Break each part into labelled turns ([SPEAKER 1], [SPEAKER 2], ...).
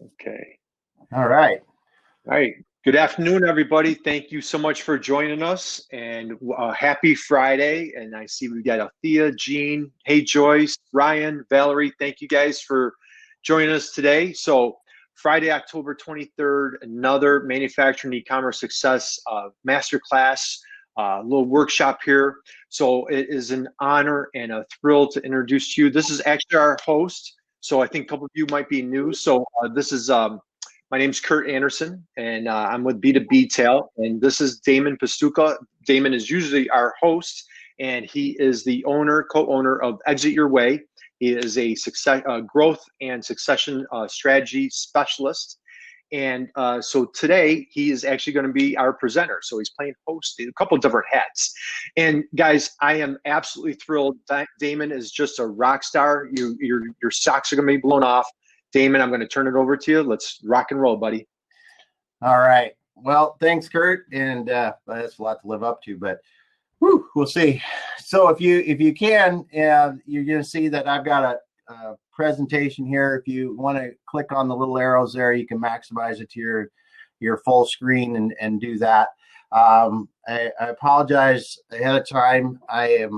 [SPEAKER 1] Okay.
[SPEAKER 2] All right.
[SPEAKER 1] All right. Good afternoon, everybody. Thank you so much for joining us, and happy Friday. And I see we've got Althea, Jean, hey Joyce, Ryan, Valerie. Thank you guys for joining us today. So Friday, October 23rd, another manufacturing e-commerce success masterclass, little workshop here. So it is an honor and a thrill to introduce you. This is actually our host. So I think a couple of you might be new. So this is my name's Kurt Anderson, and I'm with B2B Tail. And this is Damon Pistulka. Damon is usually our host, and he is the co-owner of Exit Your Way. He is a growth and succession strategy specialist. And so today he is actually going to be our presenter. So he's playing host, a couple of different hats. And guys, I am absolutely thrilled. Damon is just a rock star. Your socks are going to be blown off. Damon, I'm going to turn it over to you. Let's rock and roll, buddy.
[SPEAKER 2] All right. Well, thanks, Kurt. And that's a lot to live up to, but we'll see. So if you can, you're going to see that I've got a presentation here. If you want to click on the little arrows there, you can maximize it to your full screen and do that. I apologize ahead of time. I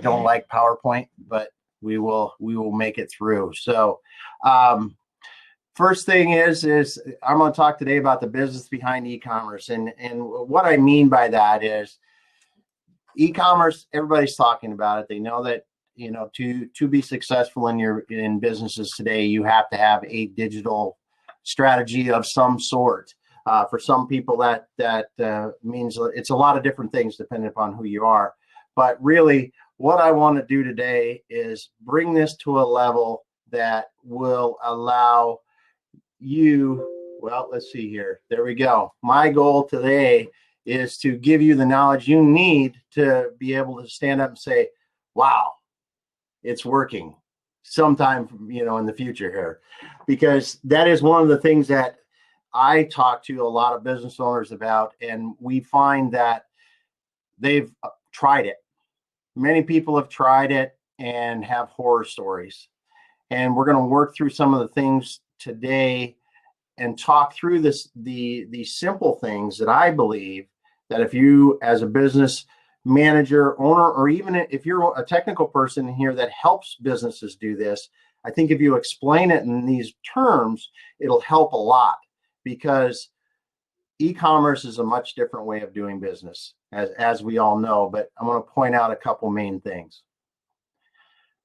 [SPEAKER 2] don't like PowerPoint, but we will make it through. So first thing is I'm going to talk today about the business behind e-commerce. And what I mean by that is e-commerce, everybody's talking about it. They know that, to be successful in businesses today, you have to have a digital strategy of some sort. For some people that means it's a lot of different things depending upon who you are. But really, what I want to do today is bring this to a level that will allow you, well, let's see here. There we go. My goal today is to give you the knowledge you need to be able to stand up and say, wow, it's working sometime, in the future here. Because that is one of the things that I talk to a lot of business owners about, and we find that they've tried it. Many people have tried it and have horror stories. And we're going to work through some of the things today and talk through the simple things that I believe that if you, as a business manager, owner, or even if you're a technical person here that helps businesses do this, I think if you explain it in these terms, it'll help a lot, because e-commerce is a much different way of doing business, as we all know, but I'm going to point out a couple main things.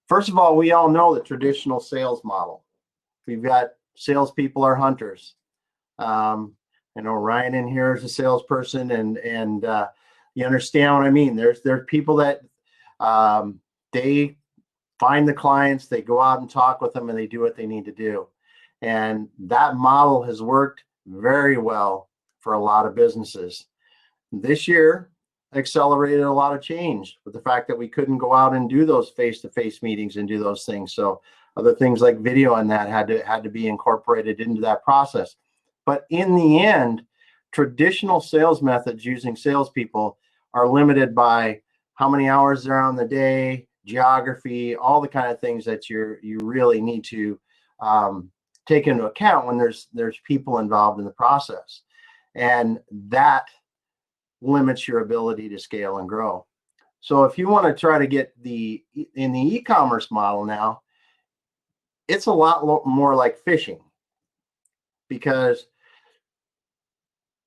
[SPEAKER 2] First of all, we all know the traditional sales model. We've got salespeople are hunters. Ryan in here is a salesperson, and you understand what I mean. There's people that they find the clients, they go out and talk with them, and they do what they need to do. And that model has worked very well for a lot of businesses. This year accelerated a lot of change with the fact that we couldn't go out and do those face-to-face meetings and do those things. So other things like video and that had to be incorporated into that process. But in the end, traditional sales methods using salespeople are limited by how many hours they're on the day, geography, all the kind of things that you really need to take into account when there's people involved in the process. And that limits your ability to scale and grow. So if you want to try to get in the e-commerce model now, it's a lot more like fishing, because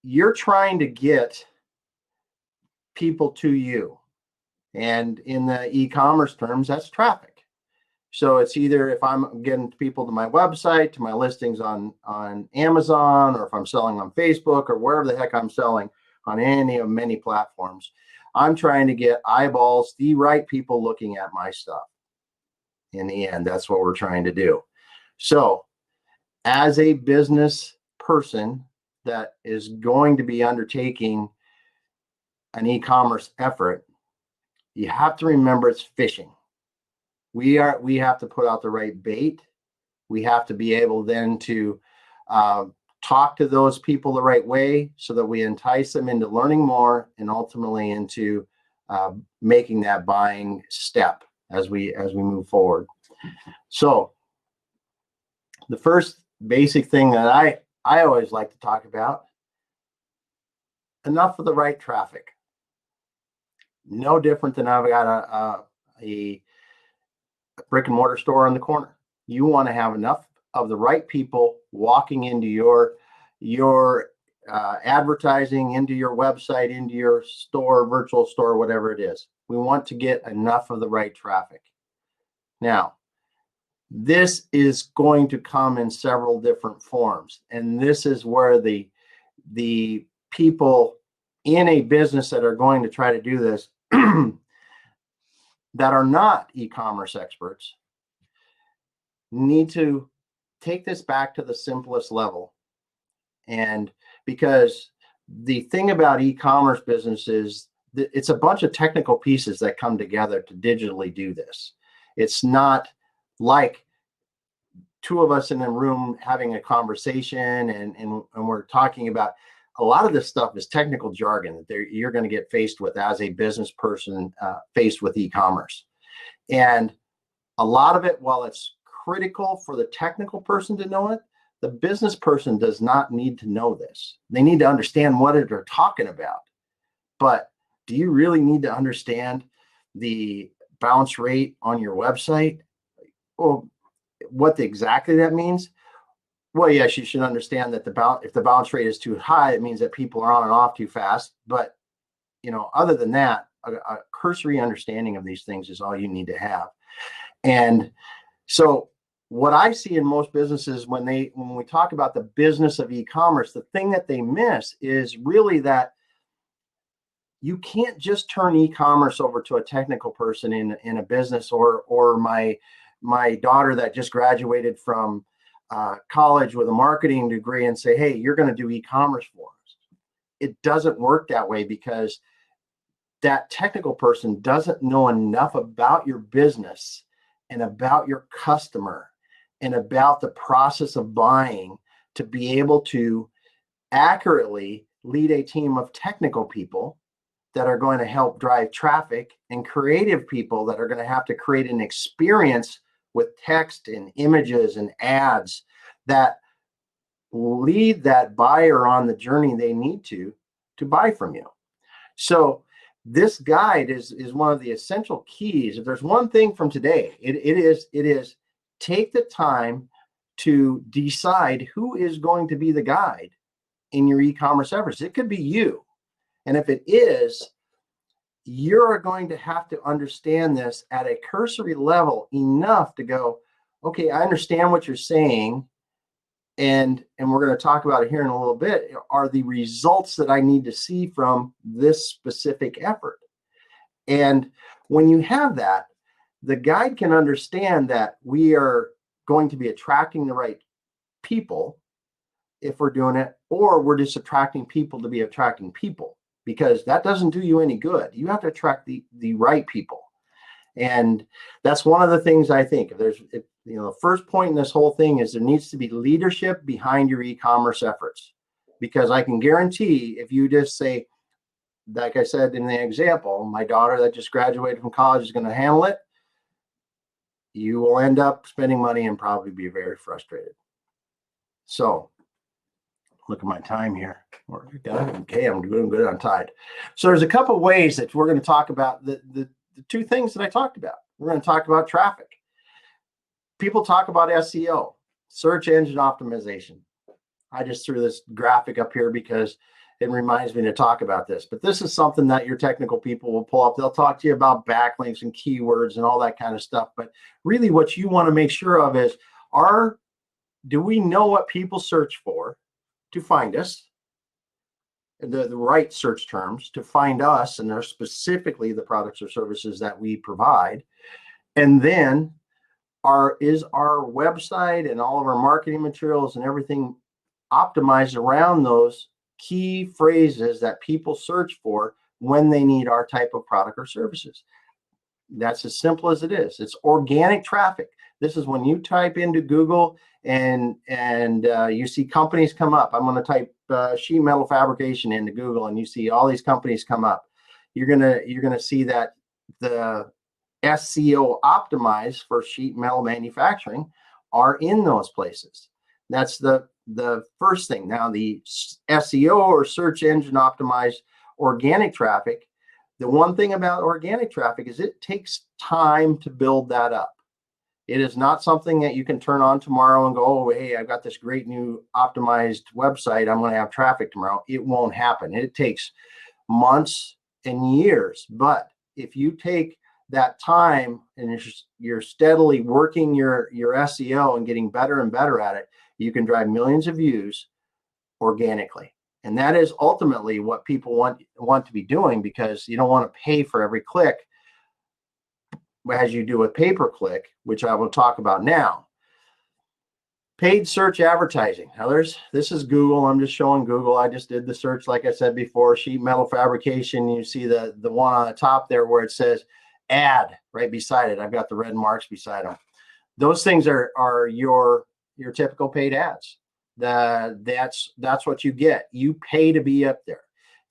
[SPEAKER 2] you're trying to get people to you. And in the e-commerce terms, that's traffic. So it's either if I'm getting people to my website, to my listings on Amazon, or if I'm selling on Facebook, or wherever the heck I'm selling on any of many platforms, I'm trying to get eyeballs, the right people looking at my stuff. In the end, that's what we're trying to do. So as a business person that is going to be undertaking an e-commerce effort, you have to remember it's fishing. We have to put out the right bait. We have to be able then to talk to those people the right way so that we entice them into learning more and ultimately into making that buying step as we move forward. So the first basic thing that I always like to talk about. Enough of the right traffic. No different than I've got a brick and mortar store on the corner. You want to have enough of the right people walking into your advertising, into your website, into your store, virtual store, whatever it is. We want to get enough of the right traffic. Now, this is going to come in several different forms, and this is where the people in a business that are going to try to do this that are not e-commerce experts need to take this back to the simplest level. And because the thing about e-commerce business is that it's a bunch of technical pieces that come together to digitally do this. It's not like two of us in a room having a conversation and we're talking about. A lot of this stuff is technical jargon that you're going to get faced with as a business person faced with e-commerce. And a lot of it, while it's critical for the technical person to know it, the business person does not need to know this. They need to understand what they're talking about. But do you really need to understand the bounce rate on your website? Well, what exactly that means? Well, yes, you should understand that if the bounce rate is too high, it means that people are on and off too fast. But, other than that, a cursory understanding of these things is all you need to have. And so what I see in most businesses when we talk about the business of e-commerce, the thing that they miss is really that you can't just turn e-commerce over to a technical person in a business or my daughter that just graduated from college with a marketing degree and say, hey, you're going to do e-commerce for us. It doesn't work that way because that technical person doesn't know enough about your business and about your customer and about the process of buying to be able to accurately lead a team of technical people that are going to help drive traffic and creative people that are going to have to create an experience with text and images and ads that lead that buyer on the journey they need to buy from you. So this guide is one of the essential keys. If there's one thing from today, it is take the time to decide who is going to be the guide in your e-commerce efforts. It could be you. And if it is, you're going to have to understand this at a cursory level enough to go, okay, I understand what you're saying. And we're going to talk about it here in a little bit, are the results that I need to see from this specific effort. And when you have that, the guide can understand that we are going to be attracting the right people if we're doing it, or we're just attracting people to be attracting people, because that doesn't do you any good. You have to attract the right people. And that's one of the things I think. The first point in this whole thing is there needs to be leadership behind your e-commerce efforts, because I can guarantee if you just say, like I said in the example, my daughter that just graduated from college is going to handle it, you will end up spending money and probably be very frustrated. So look at my time here. Okay, I'm doing good on Tide. So there's a couple of ways that we're going to talk about the two things that I talked about. We're going to talk about traffic. People talk about SEO, search engine optimization. I just threw this graphic up here because it reminds me to talk about this. But this is something that your technical people will pull up. They'll talk to you about backlinks and keywords and all that kind of stuff. But really what you want to make sure of is, do we know what people search for to find us? The right search terms to find us, and they're specifically the products or services that we provide. And then is our website and all of our marketing materials and everything optimized around those key phrases that people search for when they need our type of product or services? That's as simple as it is. It's organic traffic. This is when you type into Google and you see companies come up. I'm going to type sheet metal fabrication into Google, and you see all these companies come up. You're gonna see that the SEO optimized for sheet metal manufacturing are in those places. That's the first thing. Now, the SEO, or search engine optimized organic traffic, the one thing about organic traffic is it takes time to build that up. It is not something that you can turn on tomorrow and go, oh, hey, I've got this great new optimized website, I'm going to have traffic tomorrow. It won't happen. It takes months and years. But if you take that time and you're steadily working your SEO and getting better and better at it, you can drive millions of views organically. And that is ultimately what people want to be doing, because you don't want to pay for every click as you do with pay-per-click, which I will talk about now. Paid search advertising. Now this is Google. I'm just showing Google. I just did the search, like I said before, sheet metal fabrication. You see the one on the top there where it says ad right beside it. I've got the red marks beside them. Those things are your typical paid ads. That's what you get. You pay to be up there.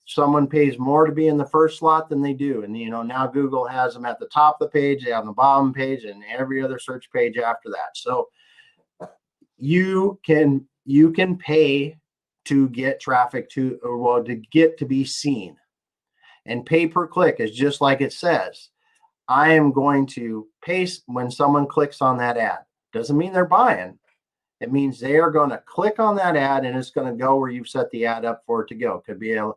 [SPEAKER 2] Someone pays more to be in the first slot than they do. And now Google has them at the top of the page, they have the bottom page, and every other search page after that. So you can pay to get traffic to get to be seen. And pay per click is just like it says. I am going to pay when someone clicks on that ad. Doesn't mean they're buying. It means they are going to click on that ad, and it's going to go where you've set the ad up for it to go. Could be a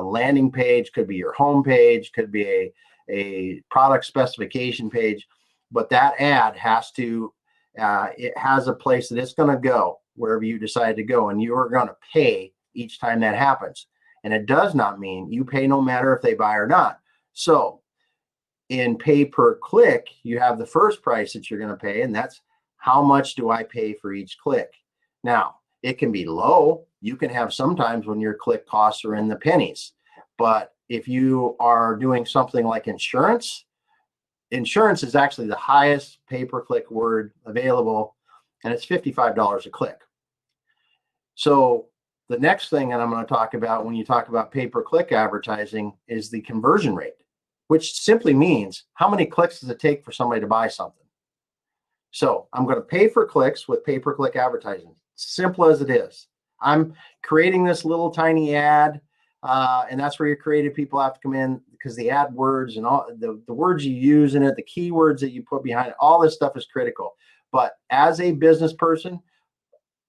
[SPEAKER 2] landing page, could be your home page, could be a product specification page. But that ad has to, it has a place that it's going to go wherever you decide to go, and you are going to pay each time that happens. And it does not mean you pay no matter if they buy or not. So in pay per click, you have the first price that you're going to pay, and that's how much do I pay for each click. Now, it can be low. You can have sometimes when your click costs are in the pennies. But if you are doing something like insurance is actually the highest pay-per-click word available, and it's $55 a click. So the next thing that I'm going to talk about when you talk about pay-per-click advertising is the conversion rate, which simply means how many clicks does it take for somebody to buy something. So I'm going to pay for clicks with pay-per-click advertising. Simple as it is. I'm creating this little tiny ad, and that's where your creative people have to come in, because the ad words and all the words you use in it, the keywords that you put behind it, all this stuff is critical. But as a business person,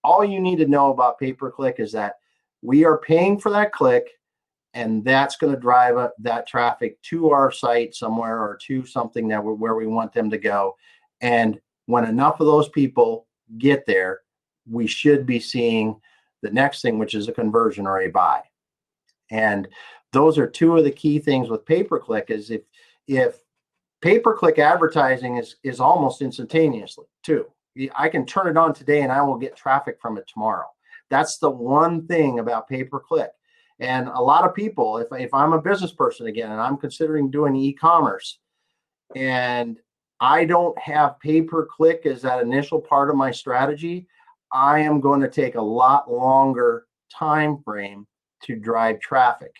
[SPEAKER 2] all you need to know about pay-per-click is that we are paying for that click, and that's going to drive that traffic to our site somewhere, or to something where we want them to go. And when enough of those people get there, we should be seeing the next thing, which is a conversion or a buy. And those are two of the key things with pay-per-click. Is if pay-per-click advertising is almost instantaneously too. I can turn it on today and I will get traffic from it tomorrow. That's the one thing about pay-per-click. And a lot of people, if I'm a business person again, and I'm considering doing e-commerce, and I don't have pay-per-click as that initial part of my strategy, I am going to take a lot longer time frame to drive traffic.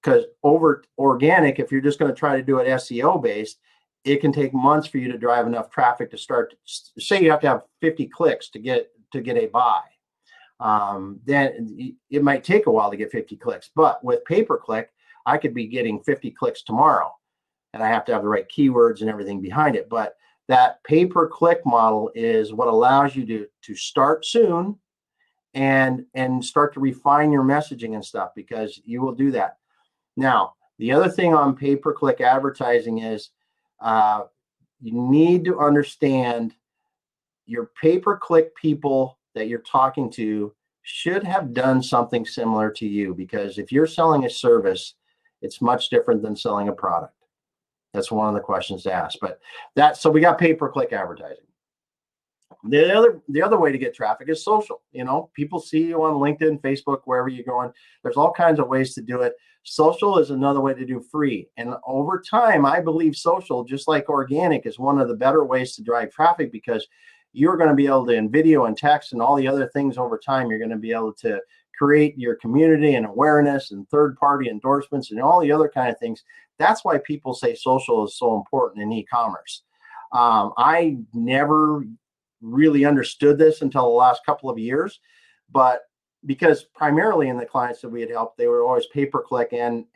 [SPEAKER 2] Because over organic, if you're just going to try to do it SEO based, it can take months for you to drive enough traffic to start. Say you have to have 50 clicks to get a buy. Then it might take a while to get 50 clicks. But with pay-per-click, I could be getting 50 clicks tomorrow, and I have to have the right keywords and everything behind it. But that pay-per-click model is what allows you to start soon and start to refine your messaging and stuff, because you will do that. Now, the other thing on pay-per-click advertising is you need to understand your pay-per-click people that you're talking to should have done something similar to you, because if you're selling a service, it's much different than selling a product. That's one of the questions to ask. But so we got pay-per-click advertising. The other way to get traffic is social. People see you on LinkedIn, Facebook, wherever you're going. There's all kinds of ways to do it. Social is another way to do free. And over time, I believe social, just like organic, is one of the better ways to drive traffic, because you're going to be able to, in video and text and all the other things over time, you're going to be able to create your community and awareness and third-party endorsements and all the other kind of things. That's why people say social is so important in e-commerce. I never really understood this until the last couple of years, but because primarily in the clients that we had helped, they were always pay-per-click and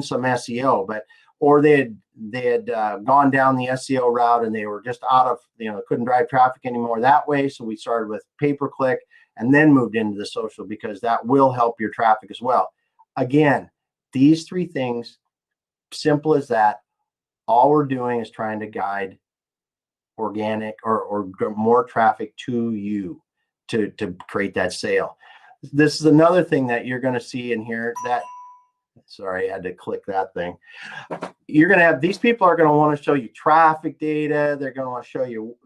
[SPEAKER 2] some SEO, or they had gone down the SEO route and they were just out of, couldn't drive traffic anymore that way. So we started with pay-per-click and then moved into the social, because that will help your traffic as well. Again, these three things, simple as that. All we're doing is trying to guide organic or more traffic to you to create that sale. This is another thing that you're going to see in here that, sorry, I had to click that thing. You're going to have, these people are going to want to show you traffic data. They're going to want to show you,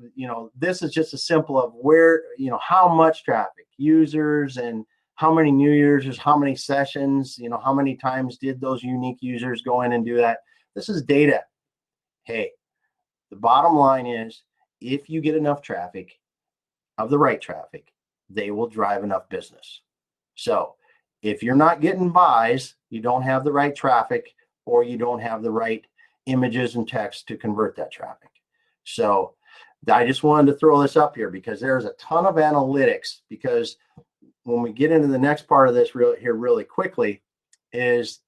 [SPEAKER 2] this is just a simple of where, how much traffic, users, and how many new users, how many sessions, how many times did those unique users go in and do that. This is data. Hey, the bottom line is, if you get enough traffic, of the right traffic, they will drive enough business. So if you're not getting buys, you don't have the right traffic, or you don't have the right images and text to convert that traffic. So I just wanted to throw this up here because there's a ton of analytics, because when we get into the next part of this really quickly, is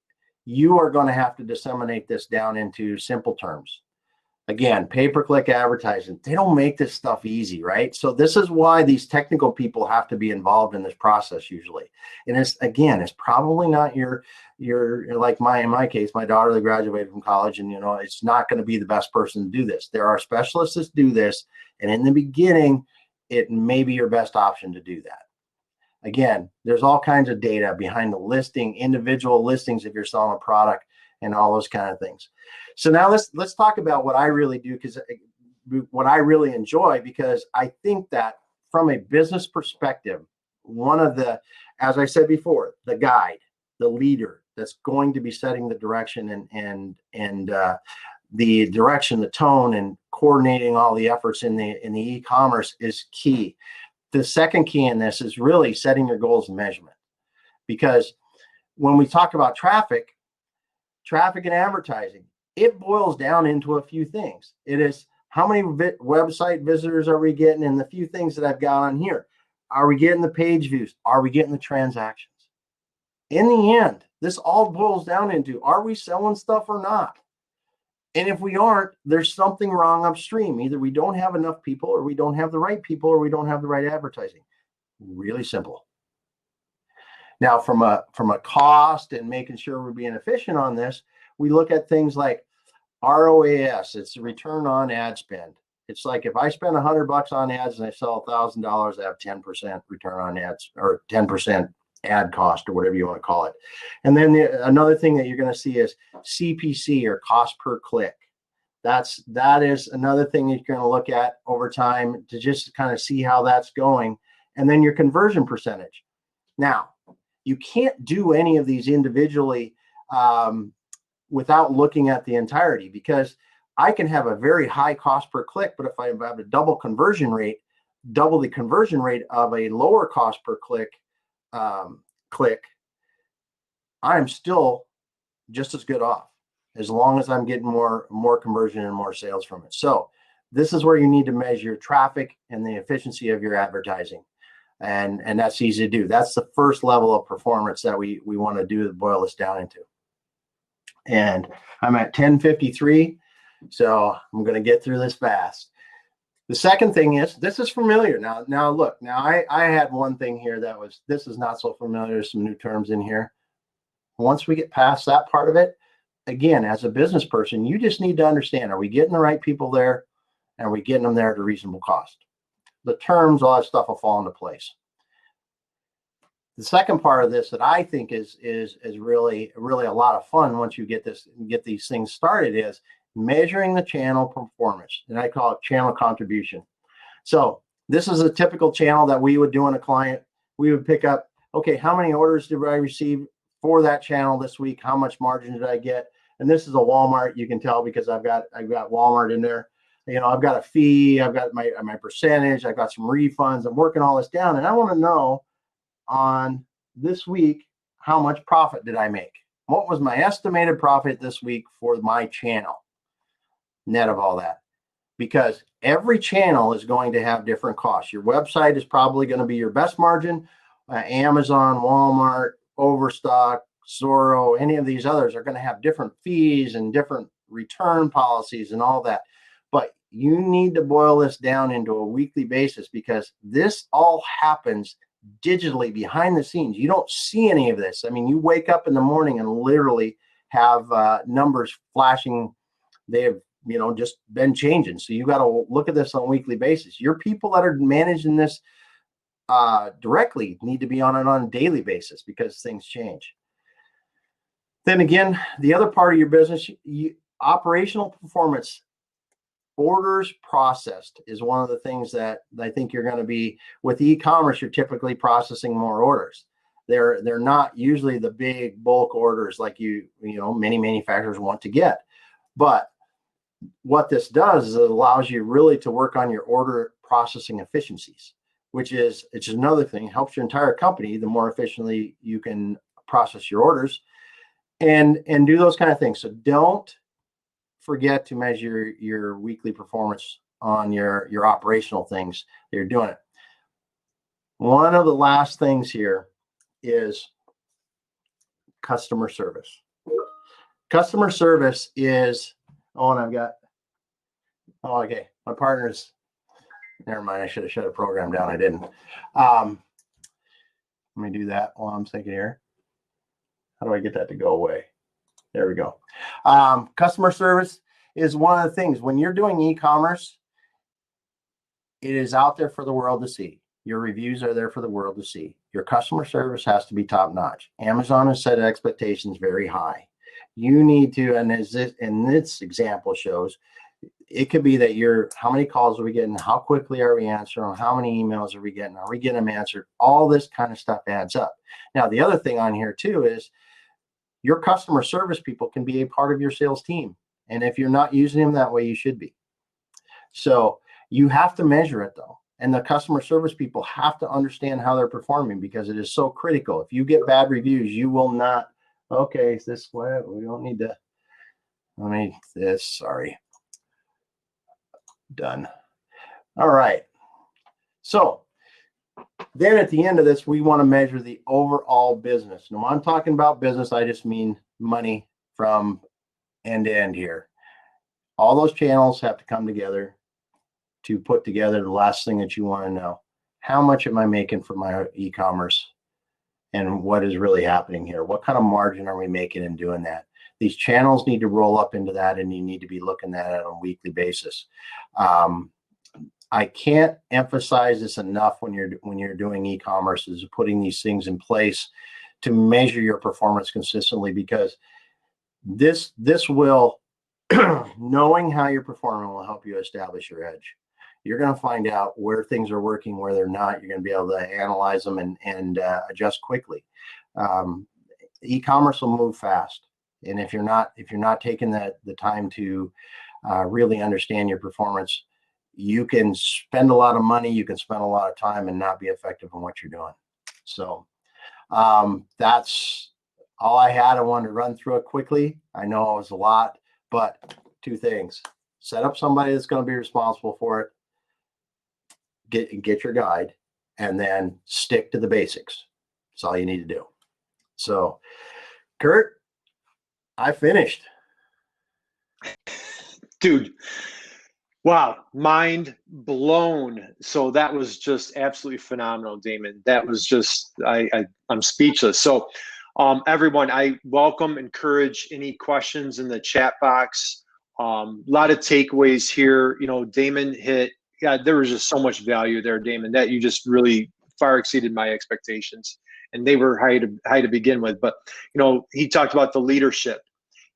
[SPEAKER 2] you are going to have to disseminate this down into simple terms. Again, pay-per-click advertising, they don't make this stuff easy, right? So this is why these technical people have to be involved in this process usually. And it's probably not your like in my case, my daughter that graduated from college, and it's not going to be the best person to do this. There are specialists that do this, and in the beginning, it may be your best option to do that. Again, there's all kinds of data behind the listing, individual listings if you're selling a product, and all those kind of things. So now let's talk about what I really do, because what I really enjoy, because I think that from a business perspective, one of the, as I said before, the guide, the leader that's going to be setting the direction and the direction, the tone, and coordinating all the efforts in the e-commerce is key. The second key in this is really setting your goals and measurement, because when we talk about traffic and advertising, it boils down into a few things. It is, how many website visitors are we getting, and the few things that I've got on here. Are we getting the page views? Are we getting the transactions? In the end, this all boils down into, are we selling stuff or not? And if we aren't, there's something wrong upstream. Either we don't have enough people, or we don't have the right people, or we don't have the right advertising. Really simple. Now, from a cost and making sure we're being efficient on this, we look at things like ROAS. It's the return on ad spend. It's like, if I spend $100 on ads and I sell $1,000, I have 10% return on ads, or 10% ad cost, or whatever you want to call it. And then another thing that you're going to see is CPC, or cost per click. That is another thing you're going to look at over time to just kind of see how that's going. And then your conversion percentage. Now, you can't do any of these individually without looking at the entirety, because I can have a very high cost per click, but if I have a double the conversion rate of a lower cost per click, I am still just as good off, as long as I'm getting more conversion and more sales from it. So this is where you need to measure your traffic and the efficiency of your advertising. And that's easy to do. That's the first level of performance that we want to do to boil this down into. And I'm at 10:53, so I'm going to get through this fast. The second thing is, this is familiar. Now look, I had one thing here this is not so familiar. There's some new terms in here. Once we get past that part of it, again, as a business person, you just need to understand, are we getting the right people there? And are we getting them there at a reasonable cost? The terms, all that stuff will fall into place. The second part of this that I think is really a lot of fun once you get these things started is measuring the channel performance, and I call it channel contribution. So this is a typical channel that we would do on a client. We would pick up, okay, how many orders did I receive for that channel this week? How much margin did I get? And this is a Walmart. You can tell because I've got Walmart in there. I've got a fee, I've got my percentage, I've got some refunds. I'm working all this down, and I want to know on this week, how much profit did I make? What was my estimated profit this week for my channel, net of all that? because every channel is going to have different costs. Your website is probably going to be your best margin. Amazon, Walmart, Overstock, Zoro, any of these others are going to have different fees and different return policies and all that. But you need to boil this down into a weekly basis, because this all happens digitally behind the scenes. You don't see any of this. I mean, you wake up in the morning and literally have numbers flashing. They have, just been changing. So you got to look at this on a weekly basis. Your people that are managing this directly need to be on it on a daily basis, because things change. Then again, the other part of your business, operational performance, orders processed is one of the things that I think you're going to be with e-commerce. You're typically processing more orders. They're not usually the big bulk orders like many manufacturers want to get. But what this does is it allows you really to work on your order processing efficiencies, which is, it's another thing, helps your entire company the more efficiently you can process your orders and do those kind of things. So don't forget to measure your weekly performance on your operational things that you're doing it. One of the last things here is customer service. Customer service is, okay, my partner's, never mind, I should have shut a program down, I didn't. Let me do that while I'm thinking here. How do I get that to go away? There we go. Customer service is one of the things, when you're doing e-commerce, it is out there for the world to see. Your reviews are there for the world to see. Your customer service has to be top notch. Amazon has set expectations very high. You need to, and as this example shows, it could be that how many calls are we getting? How quickly are we answering? How many emails are we getting? Are we getting them answered? All this kind of stuff adds up. Now, the other thing on here too is your customer service people can be a part of your sales team. And if you're not using them that way, you should be. So you have to measure it though. And the customer service people have to understand how they're performing, because it is so critical. If you get bad reviews, you will not, okay, is this what we don't need to, sorry. Done. All right. So then at the end of this, we want to measure the overall business. Now, when I'm talking about business, I just mean money from end to end here. All those channels have to come together to put together the last thing that you want to know. How much am I making for my e-commerce? And what is really happening here? What kind of margin are we making in doing that? These channels need to roll up into that, and you need to be looking at it on a weekly basis. I can't emphasize this enough when you're doing e-commerce, is putting these things in place to measure your performance consistently, because this will knowing how you're performing will help you establish your edge. You're going to find out where things are working, where they're not. You're going to be able to analyze them and adjust quickly. E-commerce will move fast, and if you're not taking the time to really understand your performance, you can spend a lot of money, you can spend a lot of time, and not be effective in what you're doing. So that's all I had. I wanted to run through it quickly. I know it was a lot, but two things: set up somebody that's going to be responsible for it. Get your guide, and then stick to the basics. That's all you need to do. So, Kurt, I finished.
[SPEAKER 1] Dude, wow, mind blown. So that was just absolutely phenomenal, Damon. That was just, I'm speechless. So everyone, I welcome, encourage any questions in the chat box. A lot of takeaways here. Damon hit, there was just so much value there, Damon, that you just really far exceeded my expectations. And they were high to begin with. But, he talked about the leadership.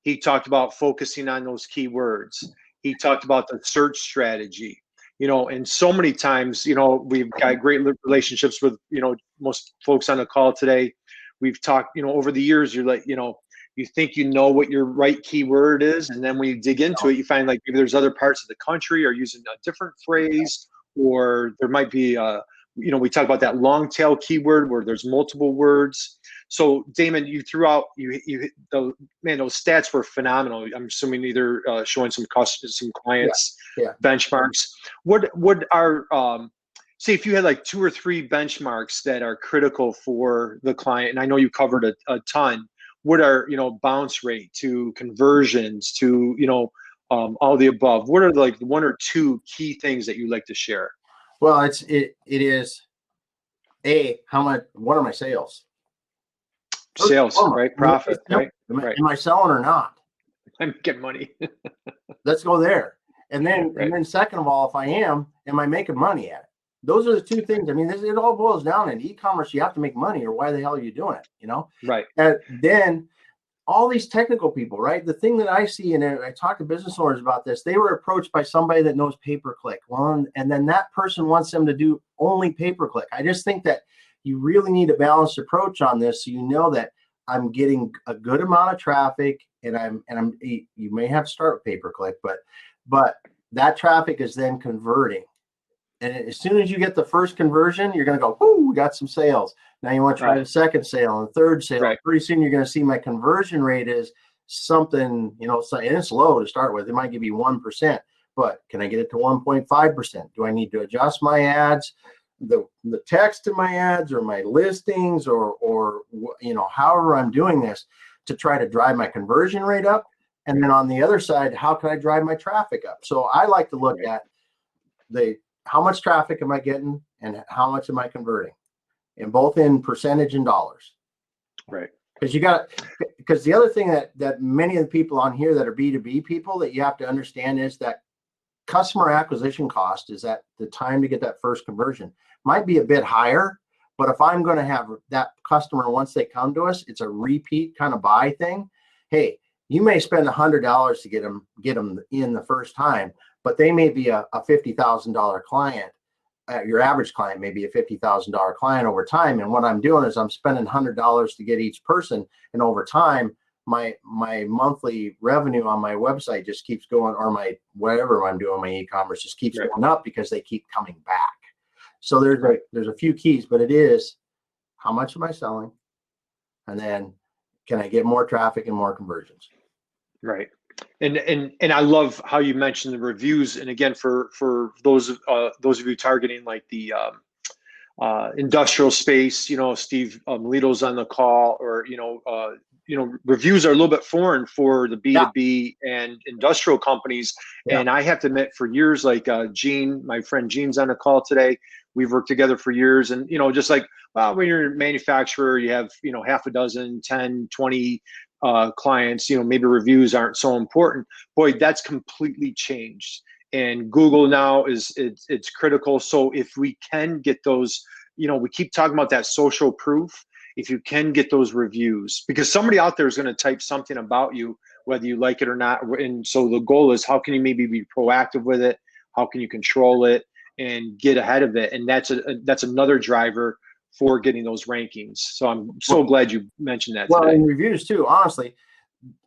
[SPEAKER 1] He talked about focusing on those keywords. He talked about the search strategy, and so many times, we've got great relationships with, most folks on the call today. We've talked, over the years, you're like, you think what your right keyword is, and then when you dig into it, you find like maybe there's other parts of the country are using a different phrase, or there might be we talked about that long tail keyword where there's multiple words. So Damon, you threw out, those stats were phenomenal. I'm assuming either showing some customers, some clients, benchmarks. What are, say if you had like 2 or 3 benchmarks that are critical for the client, and I know you covered a ton, what are, bounce rate to conversions to, all the above? What are like 1 or 2 key things that you like to share?
[SPEAKER 2] Well, it is what are my sales?
[SPEAKER 1] Sales, right? Profit, right?
[SPEAKER 2] Am I selling or not?
[SPEAKER 1] I'm getting money.
[SPEAKER 2] Let's go there. And then second of all, if I am I making money at it? Those are the 2 things. I mean, it all boils down in e-commerce. You have to make money, or why the hell are you doing it?
[SPEAKER 1] Right.
[SPEAKER 2] And then all these technical people, right? The thing that I see, and I talk to business owners about this, they were approached by somebody that knows pay-per-click. Well, and then that person wants them to do only pay-per-click. I just think that you really need a balanced approach on this, so you know that I'm getting a good amount of traffic, and you may have to start with pay-per-click, but that traffic is then converting. And as soon as you get the first conversion, you're going to go, whoo, we got some sales. Now you want to try the second sale and the third sale. Right. Pretty soon you're going to see my conversion rate is something, and it's low to start with. It might give you 1%, but can I get it to 1.5%? Do I need to adjust my ads, the text in my ads, or my listings, or however I'm doing this to try to drive my conversion rate up? And then on the other side, how can I drive my traffic up? So I like to look at how much traffic am I getting and how much am I converting, and both in percentage and dollars.
[SPEAKER 1] Right.
[SPEAKER 2] Because the other thing that many of the people on here that are B2B people that you have to understand is that customer acquisition cost is at the time to get that first conversion might be a bit higher, but if I'm going to have that customer, once they come to us, it's a repeat kind of buy thing. Hey, you may spend $100 to get them in the first time, but they may be a $50,000 client. Your average client may be a $50,000 client over time. And what I'm doing is I'm spending $100 to get each person. And over time, my monthly revenue on my website just keeps going, or my whatever I'm doing, my e-commerce just keeps going up because they keep coming back. So there's a few keys, but it is how much am I selling? And then can I get more traffic and more conversions?
[SPEAKER 1] Right. And I love how you mentioned the reviews. And again, for those of you targeting like the industrial space, Steve Melito's on the call, or reviews are a little bit foreign for the B2B and industrial companies. Yeah. And I have to admit, for years, like Gene, my friend Gene's on the call today. We've worked together for years, and just like, well, when you're a manufacturer, you have half a dozen, 10, 20 clients, maybe reviews aren't so important. Boy, that's completely changed. And Google now it's critical. So if we can get those, we keep talking about that social proof. If you can get those reviews, because somebody out there is going to type something about you, whether you like it or not. And so the goal is, how can you maybe be proactive with it? How can you control it and get ahead of it? And that's another driver for getting those rankings. So I'm so glad you mentioned that.
[SPEAKER 2] Well,
[SPEAKER 1] today.
[SPEAKER 2] And reviews too, honestly,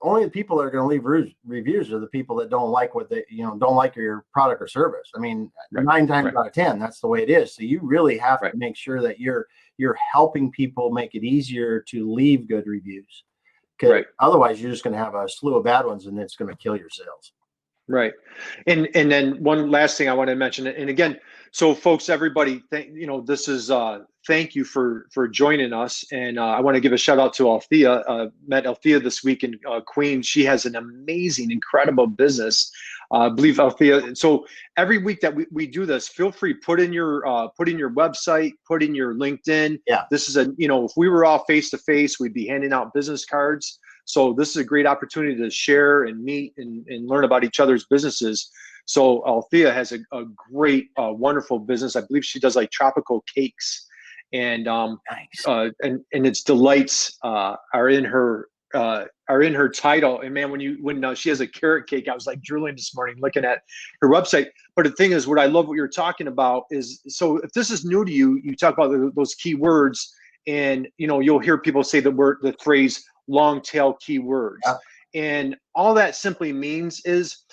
[SPEAKER 2] only the people that are going to leave reviews are the people that don't like don't like your product or service. I mean, 9 times out of 10, that's the way it is. So you really have to make sure that you're helping people make it easier to leave good reviews. Because otherwise you're just going to have a slew of bad ones, and it's going to kill your sales.
[SPEAKER 1] Right. And then one last thing I want to mention, and again, so folks, everybody, this is thank you for joining us. And I want to give a shout out to Althea. Met Althea this week in Queens. She has an amazing, incredible business. I believe Althea. So every week that we do this, feel free, put in your website, put in your LinkedIn. Yeah. This is if we were all face to face, we'd be handing out business cards. So this is a great opportunity to share and meet and learn about each other's businesses. So Althea has a great, wonderful business. I believe she does like tropical cakes, and nice. And its delights are in her title. And man, when she has a carrot cake, I was like drooling this morning looking at her website. But the thing is, what I love what you're talking about is, so if this is new to you, you talk about those keywords, and you'll hear people say the phrase long tail keywords. Yeah. And all that simply means is,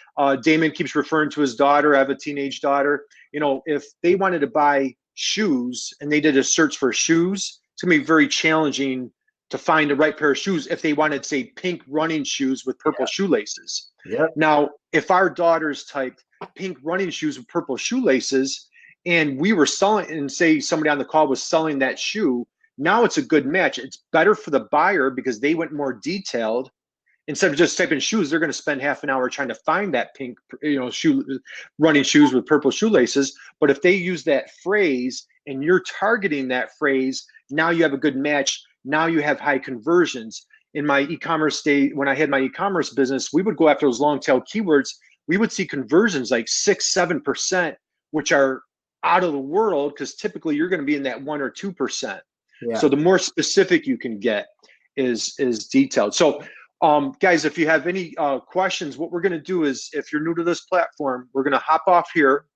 [SPEAKER 1] Damon keeps referring to his daughter. I have a teenage daughter. If they wanted to buy shoes and they did a search for shoes, it's going to be very challenging to find the right pair of shoes if they wanted, say, pink running shoes with purple shoelaces.
[SPEAKER 2] Yep.
[SPEAKER 1] Now, if our daughters typed pink running shoes with purple shoelaces and we were selling, and say somebody on the call was selling that shoe, now it's a good match. It's better for the buyer because they went more detailed. Instead of just typing shoes, they're going to spend half an hour trying to find that pink, running shoes with purple shoelaces. But if they use that phrase and you're targeting that phrase, now you have a good match. Now you have high conversions. In my e-commerce day, when I had my e-commerce business, we would go after those long tail keywords. We would see conversions like 6-7%, which are out of the world because typically you're going to be in that 1 or 2%.
[SPEAKER 2] Yeah.
[SPEAKER 1] So the more specific you can get is detailed. So guys, if you have any questions, what we're going to do is, if you're new to this platform, we're going to hop off here.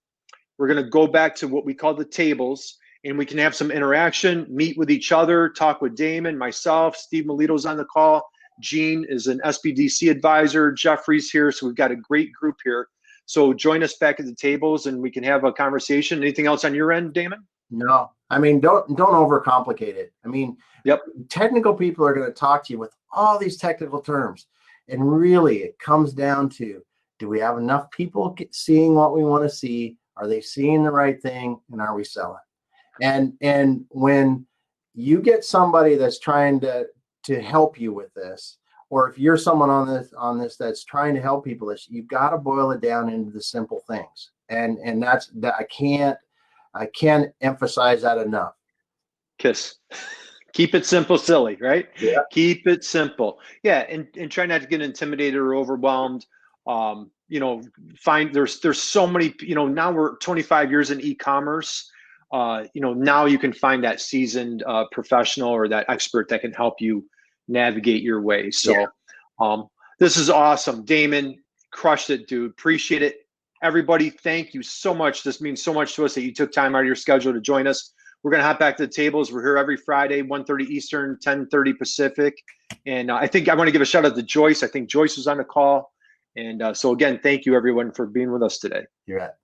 [SPEAKER 1] We're going to go back to what we call the tables, and we can have some interaction, meet with each other, talk with Damon, myself, Steve Melito's on the call. Gene is an SBDC advisor. Jeffrey's here. So we've got a great group here. So join us back at the tables and we can have a conversation. Anything else on your end, Damon?
[SPEAKER 2] No, I mean, don't overcomplicate it. I mean, technical people are going to talk to you with all these technical terms. And really, it comes down to, do we have enough people seeing what we want to see? Are they seeing the right thing? And are we selling? And when you get somebody that's trying to help you with this, or if you're someone on this that's trying to help people, you've got to boil it down into the simple things. And that's that I can't emphasize that enough.
[SPEAKER 1] KISS. Keep it simple, silly, right?
[SPEAKER 2] Yeah.
[SPEAKER 1] Keep it simple. Yeah, and try not to get intimidated or overwhelmed. There's so many, now we're 25 years in e-commerce. Now you can find that seasoned professional or that expert that can help you navigate your way. So this is awesome. Damon, crushed it, dude. Appreciate it. Everybody, thank you so much. This means so much to us that you took time out of your schedule to join us. We're going to hop back to the tables. We're here every Friday, 1:30 Eastern, 10:30 Pacific. And I think I want to give a shout out to Joyce. I think Joyce was on the call. And so again, thank you everyone for being with us today.
[SPEAKER 2] You're at.